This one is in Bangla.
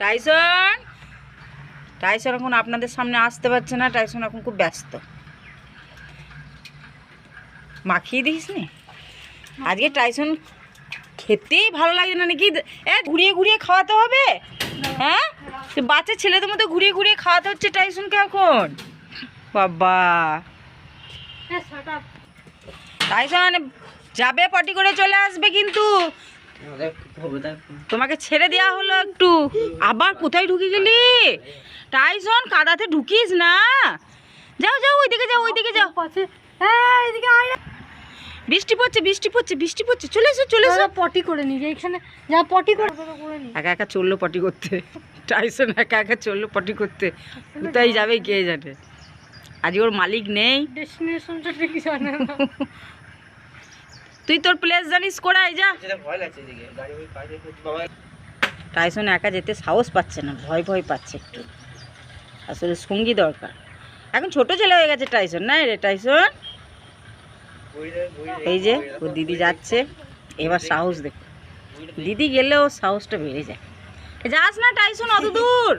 টাইসন টাইসন এখন আপনাদের সামনে আসতে পারছে না। টাইসন এখন খুব ব্যস্ত। মাখিয়ে দিস নি আজকে। টাইসন খেতেই ভালো লাগে না নাকি? ঘুরিয়ে ঘুরিয়ে খাওয়াতে হবে? হ্যাঁ, বাচ্চা ছেলেদের মধ্যে ঘুরিয়ে ঘুরিয়ে খাওয়াতে হচ্ছে টাইসনকে এখন। বাবা, টাইসন যাবে, পটি করে চলে আসবে কিন্তু। তোমাকে ছেড়ে দেওয়া হলো একটু, আবার কোথায় ঢুকে গেলি? টাইসন কাদাতে ঢুকিস না। যাও যাও, ওইদিকে যাও, ওইদিকে যাও। বৃষ্টি পড়ছে, বৃষ্টি পড়ছে, বৃষ্টি পড়ছে। চলে এসো, চলে এসো। পটি করে নি এখানে, যা পটি করে নি। একা একা চললো পটি করতে। টাইসন একা একা চললো পটি করতে। কোথায় যাবে কে জানে। আজ ওর মালিক নেই। ডেস্টিনেশনটা ঠিক জানে না। তুই তোর প্লেস জানিস, কোড়াই যা। টাইসন একা যেতে সাহস পাচ্ছে না, ভয় ভয় পাচ্ছে একটু। আসলে সঙ্গী দরকার। এখন ছোট ছেলে হয়ে গেছে টাইসন, না রে টাইসন? এই যে ও দিদি যাচ্ছে, এবার সাহস দেখো। দিদি গেলে ওর সাহসটা বেড়ে যায়। যাস না টাইসন অত দূর।